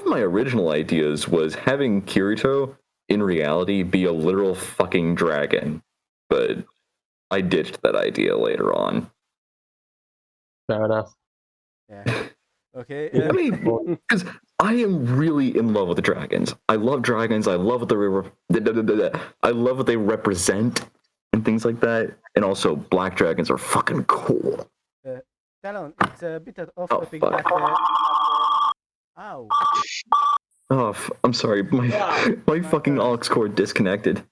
of my original ideas was having Kirito in reality be a literal fucking dragon, but I ditched that idea later on. Fair enough. Yeah. Okay. I mean, because I am really in love with the dragons. I love dragons. I love what I love what they represent and things like that. And also, black dragons are fucking cool. Talon, it's a bit off topic, fuck. but ow. Oh, I'm sorry. My fucking aux cord disconnected.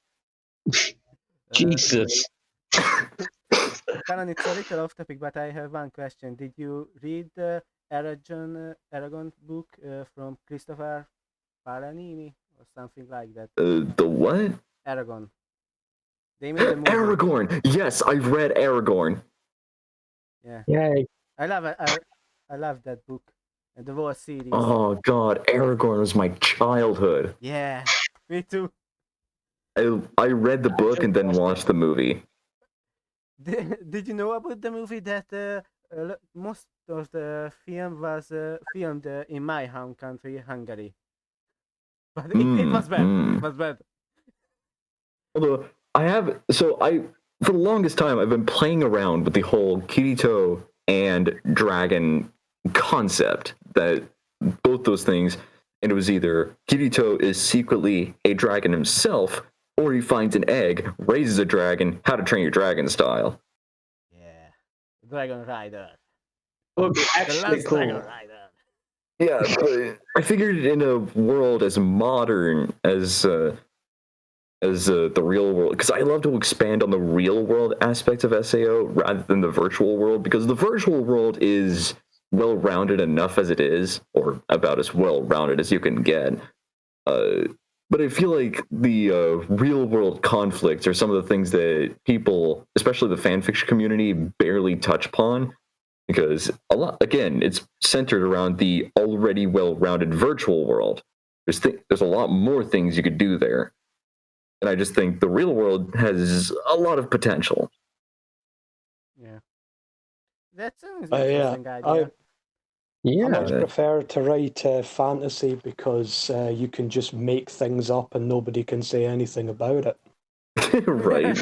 Jesus. Talon, it's a little off topic, but I have one question. Did you read the Aragon book from Christopher Paganini or something like that? The what? Aragon. They made a movie. Aragorn. Yes, I've read Aragorn. Yeah. Yay. I love that book and the whole series. Oh god, Aragorn was my childhood. Yeah, me too. I read the book and then watched the movie. Did you know about the movie that most of the film was filmed in my home country, Hungary? But it was bad. It was bad. Although for the longest time I've been playing around with the whole Kirito and dragon concept, that both those things, and it was either Kirito is secretly a dragon himself, or he finds an egg, raises a dragon, How to Train Your Dragon style. Yeah, Dragon Rider. Actually, cool. Dragon Rider. Yeah, but I figured in a world as modern as the real world, because I love to expand on the real world aspects of SAO rather than the virtual world, because the virtual world is well-rounded enough as it is, or about as well-rounded as you can get. But I feel like the real-world conflicts are some of the things that people, especially the fanfiction community, barely touch upon, because again, it's centered around the already well-rounded virtual world. There's a lot more things you could do there. And I just think the real world has a lot of potential. Yeah. That's an interesting idea. I much prefer to write fantasy because you can just make things up and nobody can say anything about it. Right.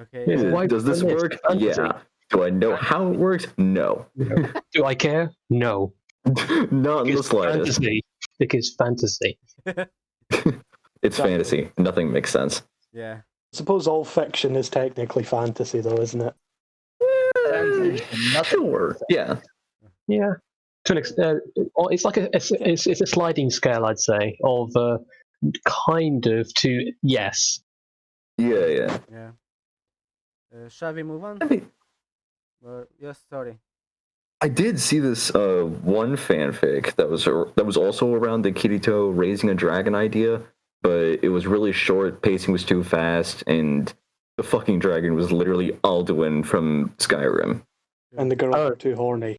Okay. Does this work? Fantasy. Yeah. Do I know how it works? No. Do I care? No. Not in the slightest. Fantasy. Because fantasy. It's fantasy. Nothing makes sense. Yeah. I suppose all fiction is technically fantasy, though, isn't it? Sure. Yeah. Yeah. It's like it's a sliding scale, I'd say, of kind of to yes. Yeah. Yeah. Shall we move on? Yes, sorry. I did see this one fanfic that was also around the Kirito raising a dragon idea, but it was really short, pacing was too fast, and the fucking dragon was literally Alduin from Skyrim. And the girls are too horny.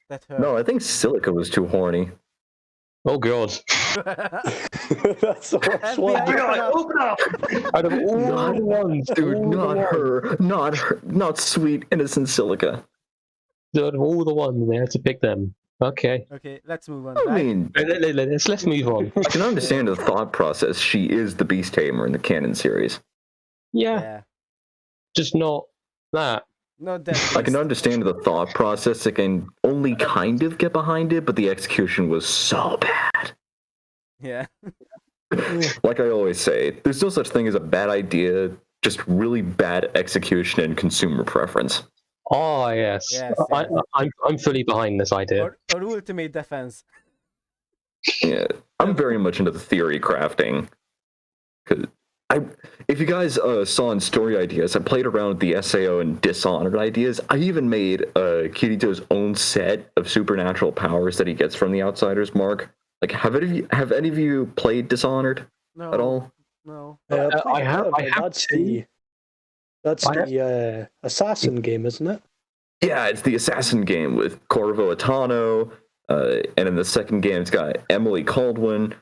That hurt. No, I think Silica was too horny. Oh god. That's the worst one. Open up. Out of all the ones, Dude, not her, not sweet, innocent Silica. Out of all the ones, they had to pick them. Okay. Okay, let's move on. I mean, Let's move on. I can understand the thought process. She is the Beast Tamer in the canon series. Yeah. Just not that. Not that. I can understand the thought process. I can only kind of get behind it, but the execution was so bad. Yeah. Like I always say, there's no such thing as a bad idea, just really bad execution and consumer preference. Oh yes. I'm fully behind this idea. Or ultimate defense. Yeah, I'm very much into the theory crafting. If you guys saw in story ideas, I played around with the SAO and Dishonored ideas. I even made Kirito's own set of supernatural powers that he gets from the Outsiders mark. Like, have any of you played Dishonored at all? No. I have. That's the assassin game, isn't it? Yeah, it's the assassin game with Corvo Atano, and in the second game, it's got Emily Caldwin.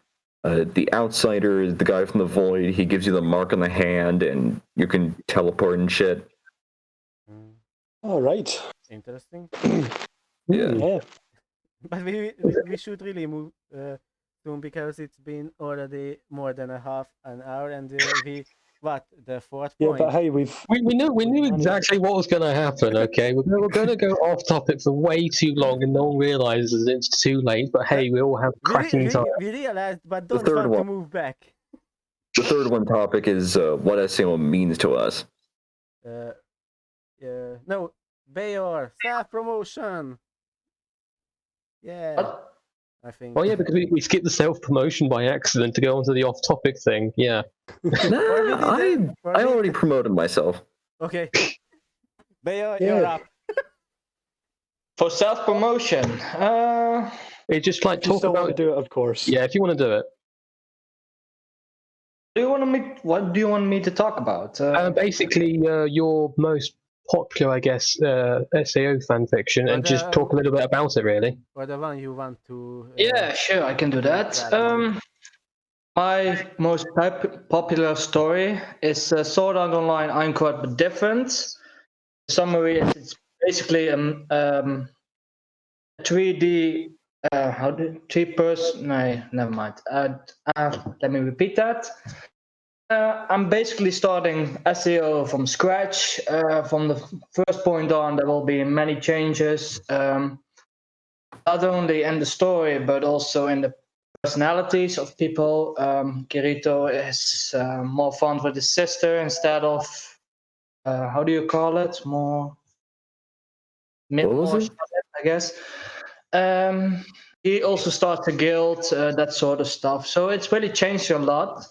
The Outsider, the guy from the Void, he gives you the mark on the hand, and you can teleport and shit. All right. Interesting. Yeah. Yeah. But we should really move soon because it's been already more than a half an hour, and the fourth Yeah, point. but hey, We knew exactly what was going to happen. Okay, we're going to go off topic for way too long, and no one realizes it's too late. But hey, we all have cracking time. We realized, but don't third want to one. move back. The third one topic is what SAO means to us. No, Bayor, self promotion. Yeah, What? I think. Oh yeah, because we skipped the self-promotion by accident to go onto the off-topic thing. Yeah. I already promoted myself. Okay. Bayor, Yeah. you're up. For self-promotion, It's just like If you talk still about. want to do it, of course. Yeah, if you want to do it. what do you want me to talk about? Basically, your most popular, I guess, SAO fanfiction, and just talk a little bit about it, really. Or the one you want to. Yeah, sure, I can do that. Right. My most popular story is Sword Art Online Einquart but different. Summary is it's basically 3D. No, never mind. Let me repeat that. I'm basically starting SEO from scratch. From the first point on, there will be many changes, not only in the story but also in the personalities of people. Kirito is more fun with his sister instead of how do you call it? More was it? I guess. He also starts a guild, that sort of stuff. So it's really changed a lot.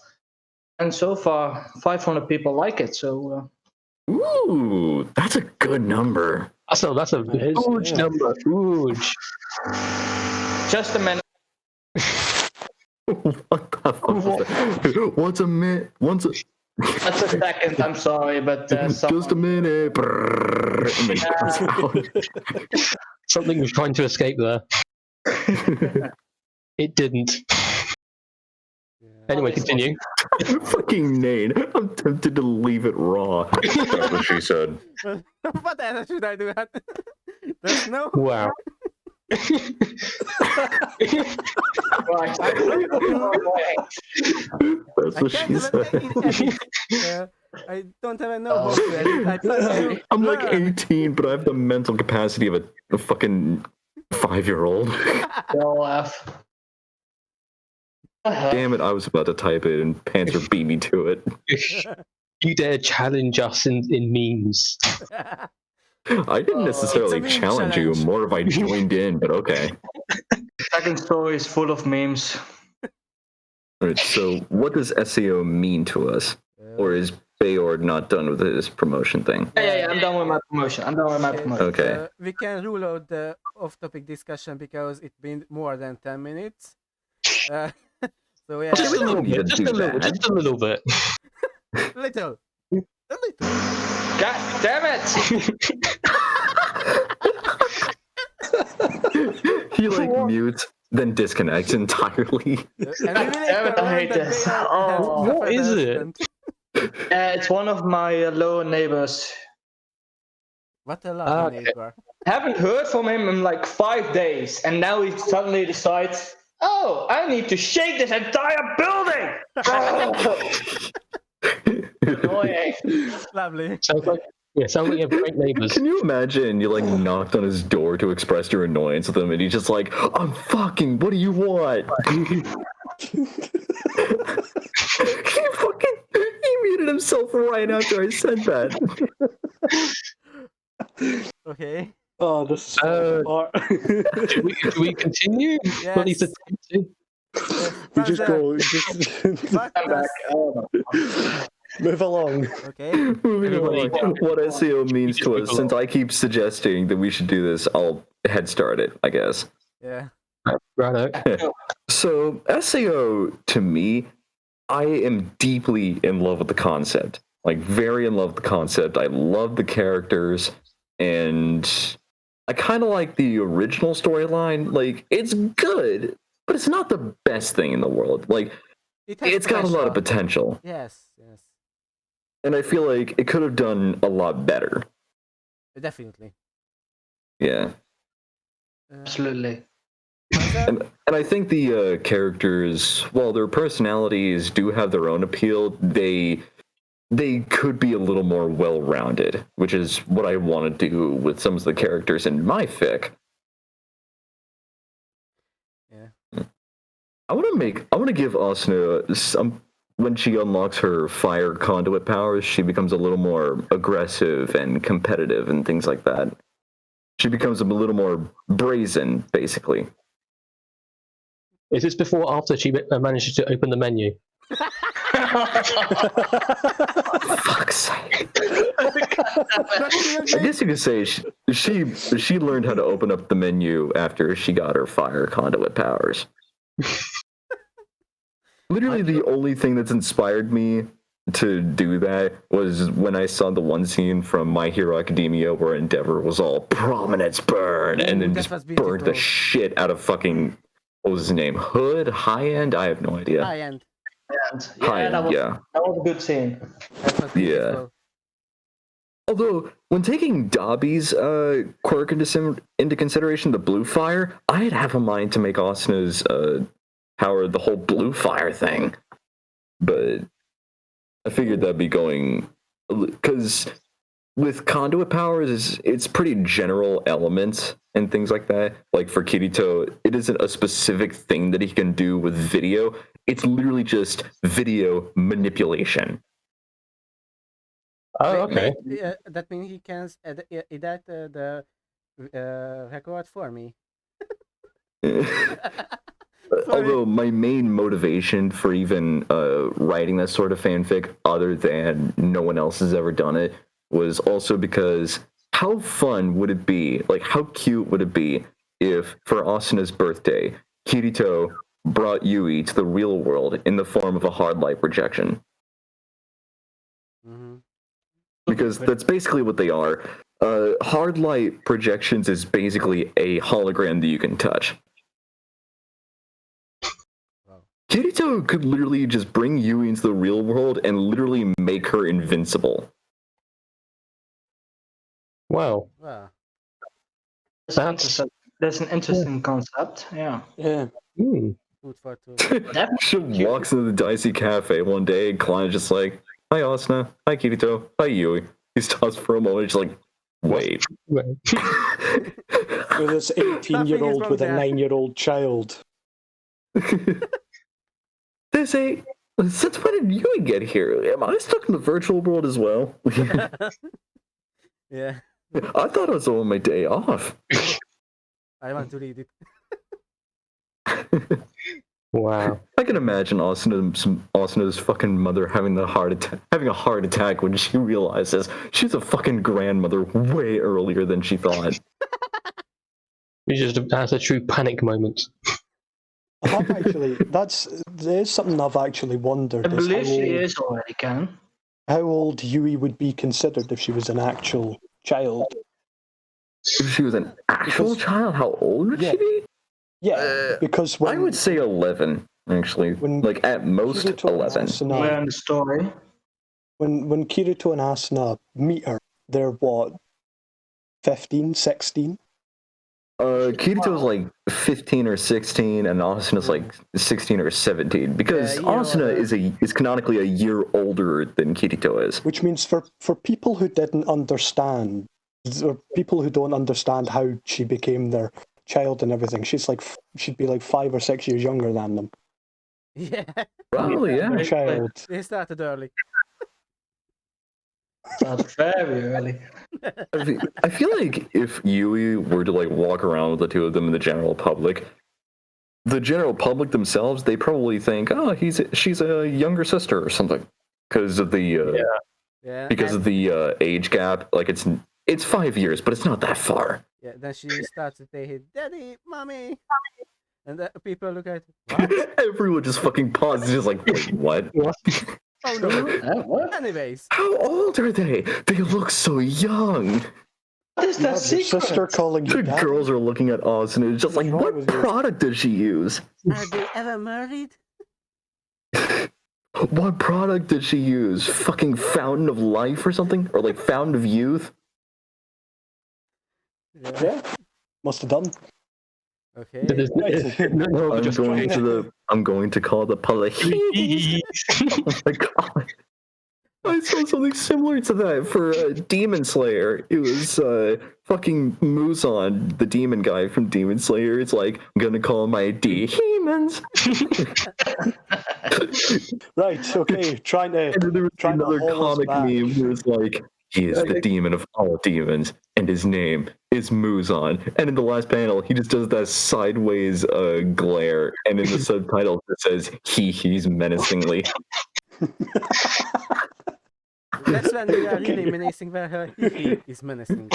And so far, 500 people like it. So. Ooh, that's a good number. That's a huge number. Huge. Just a minute. What the fuck was that? What's a minute? That's a second. I'm sorry, but Just a minute. Something was trying to escape there. It didn't. Anyway, continue. Fucking Nate. I'm tempted to leave it raw. That's what she said. What else should I do that? There's no. Wow. Right. That's what she said. I don't even know how to edit. I plan to I'm like learn. 18, but I have the mental capacity of a fucking 5-year-old. Don't laugh. Damn it, I was about to type it and Panzer beat me to it. You dare challenge us in memes. I didn't necessarily It's a meme challenge you, challenge. more if I joined in, but okay. Second story is full of memes. Alright, so what does SEO mean to us? Or is Bayor not done with his promotion thing? Yeah, I'm done with my promotion. Okay. We can rule out the off-topic discussion because it's been more than 10 minutes. So yeah, Just a little bit. Just a little bit. little. God damn it! He like mutes, then disconnects entirely. And we will Damn it, I hate learn that this. they are- Oh, have what is it? harassment. It's one of my lower neighbors. What a lovely Okay. neighbor. Haven't heard from him in like 5 days, and now he suddenly decides, oh, I need to shake this entire building! Annoying. Lovely. Sounds like you have great neighbours. Can you imagine you like knocked on his door to express your annoyance with him and he's just like, I'm fucking, what do you want? He muted himself right after I said that. Okay. Oh, this is Should we continue? Yes. What needs to You just Panzer, go. Just what I'm does- back. move along. Okay. Moving Everybody- on. What SEO means to us, since I keep suggesting that we should do this, I'll head start it, I guess. Yeah. Righto. So, SEO, to me, I am deeply in love with the concept. Like, very in love with the concept. I love the characters, and I kind of like the original storyline. Like, it's good, but it's not the best thing in the world. Like, It has it's got a lot of potential. Yes. And I feel like it could have done a lot better. Definitely. Yeah. Absolutely. And I think the characters, while their personalities do have their own appeal, they could be a little more well-rounded, which is what I want to do with some of the characters in my fic. Yeah. I want to give Asuna some. When she unlocks her fire conduit powers, she becomes a little more aggressive and competitive and things like that. She becomes a little more brazen, basically. Is this before or after she manages to open the menu? Fuck's sake. I guess you could say she learned how to open up the menu after she got her fire conduit powers. Literally the only thing that's inspired me to do that was when I saw the one scene from My Hero Academia where Endeavor was all prominence burn and then just burnt the shit out of fucking, what was his name? Hood? High End? I have no idea. High End. That was a good scene. Yeah. Although, when taking Dobby's quirk into consideration, the blue fire, I'd have a mind to make Asuna's power the whole blue fire thing. But I figured that'd be going... Because with conduit powers, it's pretty general elements and things like that. Like for Kirito, it isn't a specific thing that he can do with video. It's literally just video manipulation. Oh, okay. That means he can edit the record for me. Although my main motivation for even writing that sort of fanfic, other than no one else has ever done it, was also because how fun would it be, like how cute would it be if for Asuna's birthday, Kirito brought Yui to the real world in the form of a hard light projection? Mm-hmm. Because that's basically what they are. Hard light projections is basically a hologram that you can touch. Kirito could literally just bring Yui into the real world and literally make her invincible. Wow. Wow. That's an interesting concept. Yeah. Yeah. Food for two. She walks into the Dicey Cafe one day and Klein's just like, "Hi Asuna, hi Kirito, hi Yui." He stops for a moment, just like, wait. Right. With this 18-year-old with a 9-year-old child. Since when did Yui get here? Am I stuck in the virtual world as well? Yeah. I thought I was on my day off. I want to read it. Wow. I can imagine Asuna's fucking mother having a heart attack when she realizes she's a fucking grandmother way earlier than she thought. He just has a true panic moment. There's something I've actually wondered. I believe she is already, Ken. How old Yui would be considered if she was an actual child? If she was an actual child, how old would she be? Yeah, because I would say 11, actually. Like, at most, 11. Where in the story? When Kirito and Asuna meet her, they're what, 15, 16? Kirito's like 15 or 16, and Asuna's like 16 or 17, because Asuna is canonically a year older than Kirito is. Which means for people who didn't understand, or people who don't understand how she became their child and everything, she'd be like 5 or 6 years younger than them. Yeah. Probably, yeah. Child. They started early. That's very early. I feel like if Yui were to like walk around with the two of them in the general public themselves, they probably think, oh, she's a younger sister or something, because of the of the age gap. Like it's 5 years, but it's not that far. Yeah. Then she starts to say, "Daddy, mommy," and the people look at what? Everyone just fucking pauses, just like, wait, what? Oh no. What? Anyways. How old are they? They look so young. What is that secret? Sister calling you The daddy? girls are looking at us, and it's just like, What's wrong what with you? product does she use? Are they ever married? What product did she use? Fucking Fountain of Life or something? Or like Fountain of Youth? Yeah, must have done. Okay. I'm going to call the police. Oh my god. I saw something similar to that for Demon Slayer. It was fucking Muzan, the demon guy from Demon Slayer. It's like, I'm gonna call my demons. Right, okay, trying to And then there was trying to another haul us comic back. meme where it's like, he is the demon of all demons, and his name is Muzan. And in the last panel, he just does that sideways glare, and in the subtitle it says, he's menacingly. That's when we are really menacing where her he is menacing.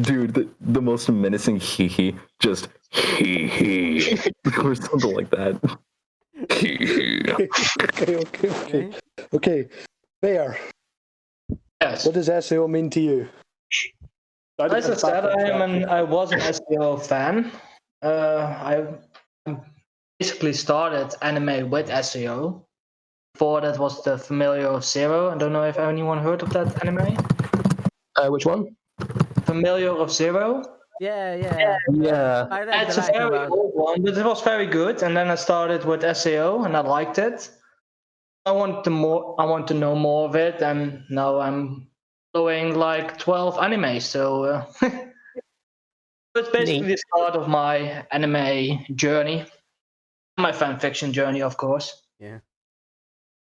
Dude, the most menacing hee just hee or something like that. Okay. Bear, Yes. what does SAO mean to you? As I said, I was an SEO fan. I basically started anime with SEO. Before that was the Familiar of Zero. I don't know if anyone heard of that anime. Which one? Familiar of Zero. Yeah. Yeah. I read It's the a light very about. old one, but it was very good. And then I started with SEO, and I liked it. I want to know more of it, and now I'm following like 12 animes. So it's basically the start of my anime journey, my fan fiction journey, of course. Yeah.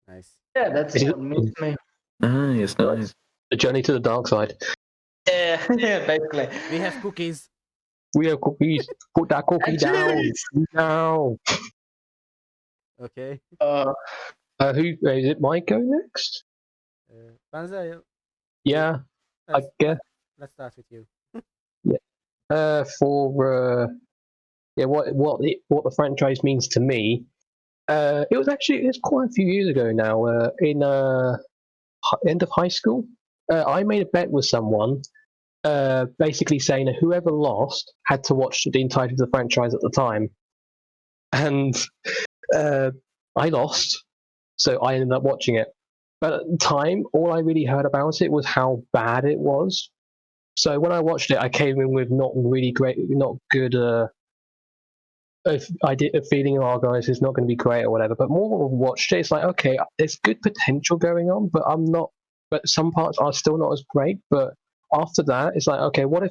Nice. Yeah, that's what it means to me. Nice. The journey to the dark side. Yeah, basically. We have cookies. We have cookies. Put that cookie down. Now. Okay. Who is it? Mike go next? Banzai, Yeah, I guess. let's start with you. What the franchise means to me. It's quite a few years ago now. In end of high school, I made a bet with someone, basically saying that whoever lost had to watch the entirety of the franchise at the time, and I lost, so I ended up watching it. But at the time, all I really heard about it was how bad it was. So when I watched it, I came in with not good. I did a feeling, oh guys, it's not going to be great or whatever. But more watched it, it's like, okay, there's good potential going on, but but some parts are still not as great. But after that, it's like, okay, what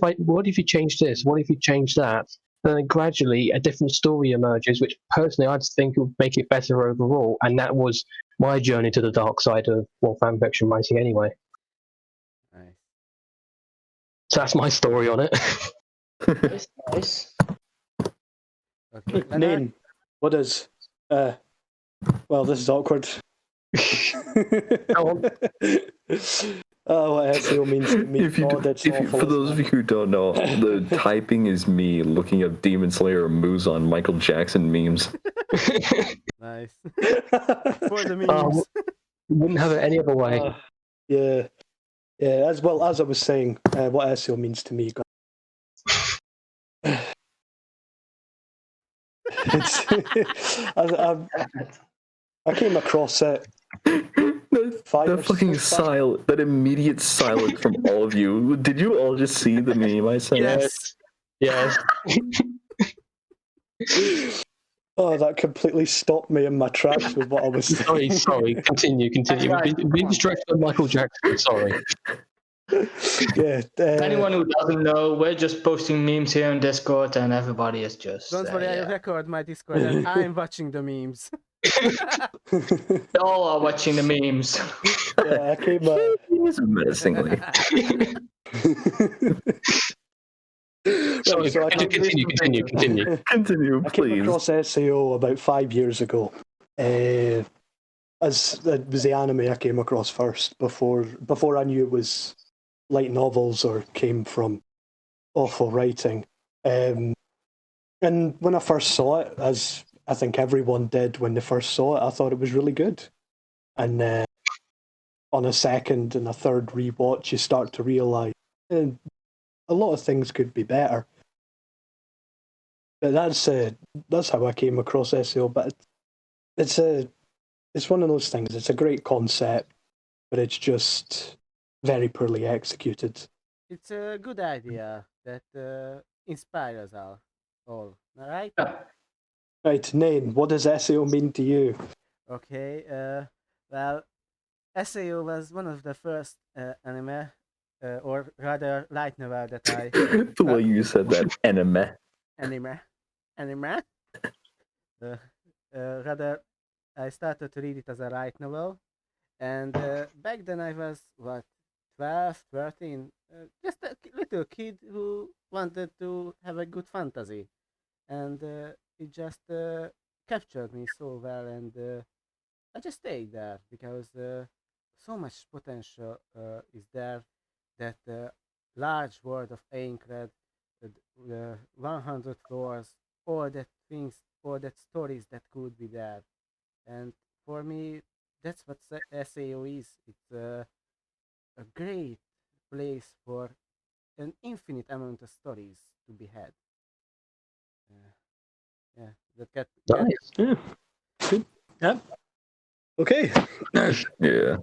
if you change this? What if you change that? And then gradually a different story emerges, which personally I just think would make it better overall. And that was my journey to the dark side of fanfiction writing anyway. Nice. So that's my story on it. Nice. Okay. Name, what is well, this is awkward. What SEO means to me. For those of you who don't know, the typing is me looking up Demon Slayer Muzan Michael Jackson memes. Nice. For the memes. Wouldn't have it any other way. Yeah. As well as I was saying, what SEO means to me. I came across it. That immediate silence from all of you. Did you all just see the meme I sent? Yes. Oh, that completely stopped me in my tracks with what I was saying. Sorry. Continue. Be distracted by Michael Jackson. Sorry. Yeah. Anyone who doesn't know, we're just posting memes here on Discord, and everybody is just. Don't worry, I record my Discord and I'm watching the memes. They all are watching the memes. Yeah, I came. Menacingly. Sorry, so continue, Continue, I came please. across SAO about 5 years ago. As it was the anime I came across first before I knew it was light novels or came from awful writing. And when I first saw it, as I think everyone did when they first saw it, I thought it was really good. And on a second and a third rewatch, you start to realise a lot of things could be better. But that's how I came across SEO. But it's one of those things. It's a great concept, but it's just very poorly executed. It's a good idea that inspires us all. all. All right. Right, Nain, what does SAO mean to you? Okay. Well, SAO was one of the first anime, or rather light novel that I The way you said that, anime. anime. Uh, rather, I started to read it as a light novel, and back then I was what 12, 13, just a little kid who wanted to have a good fantasy, and it just captured me so well, and I just stayed there because so much potential is there. That large world of Aincrad, the 100 floors, all that things, all that stories that could be there, and for me, that's what SAO is. It's a great place for an infinite amount of stories to be had. Yeah, that get Nice. Yeah. Good. Yeah. Okay. Yeah.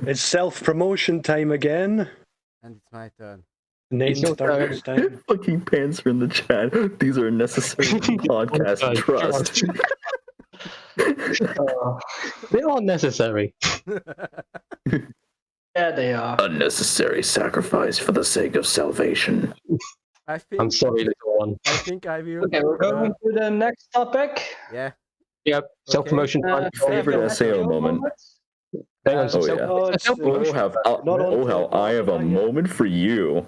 It's self-promotion time again. and it's my turn. Nain It's your start turn. this time. Fucking pants are in the chat. These are necessary podcast Okay, trust. They are necessary. Yeah, they are. Unnecessary sacrifice for the sake of salvation. I think I'm sorry, little one. I think I will. Okay, we're going to the next topic. Yeah. Yep, self-promotion time. Favorite SAO moment. Hang on, Oh, self- yeah. Oh, it's a it's self-promotion. How I have a moment for you.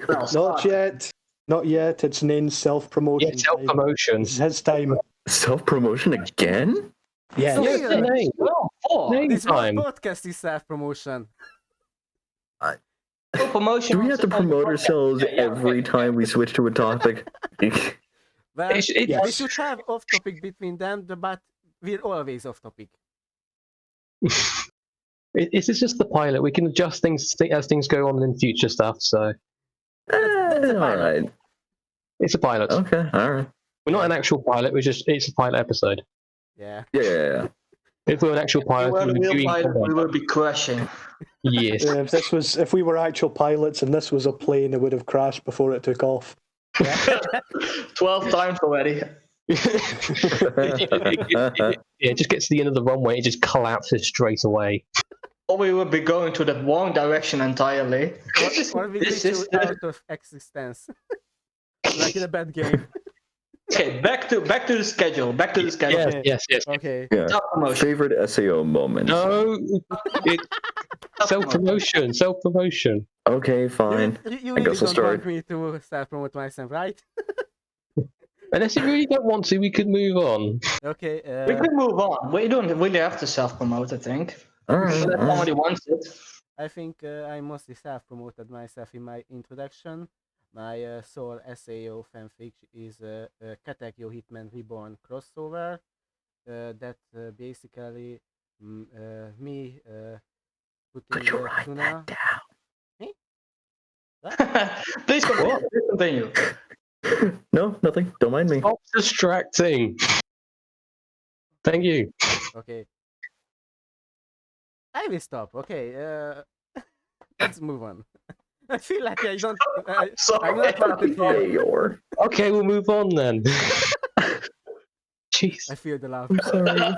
Well, not start. yet. Not yet. It's Nain's Yeah, self-promotion time. self-promotion. It's his time. Self promotion again? Yes. So- Yeah, Yeah. name. Well, four. Name This whole time. podcast is self-promotion. Promotion. Do we have to on the promote podcast. ourselves Yeah, every okay. time we switch to a topic? Well, It's- we Yes. should have off-topic between them, but we're always off-topic. It's just the pilot. We can adjust things as things go on in future stuff. So That's a all pilot. right. it's a pilot. Okay. All right. We're not an actual pilot. It's a pilot episode. Yeah. Yeah. If we were an actual If we pilot, were we the would be real doing pilot, we content. will be crashing. Yes. If we were actual pilots and this was a plane, it would have crashed before it took off. 12 times already. Yeah, it just gets to the end of the runway, it just collapses straight away. Or we would be going to the wrong direction entirely. Or we This glitch is out of existence. Like in a bad game. okay. Back to the schedule. Back to the schedule. Yes, Okay. yes, yes. Okay. Yeah. Self-promotion. Favorite SAO moment? No, self-promotion, self-promotion. Okay, fine. You I really guess I'll don't start. want me to self-promote myself, right? Unless you really don't want to, we could move on. Okay. We can move on. We don't really have to self-promote, I think. All right. If all right. somebody wants it. I think I mostly self-promoted myself in my introduction. My sole SAO fanfic is Katekyo Hitman Reborn crossover. That basically me putting Could you write tuna. that down? Please continue. Please continue. No, nothing. Don't mind me. Stop distracting. Thank you. Okay. I will stop. Okay. Let's move on. I feel like I don't. I'm not wanted Hey, here. or Okay, we'll move on then. Jeez. I feel the love. I'm sorry.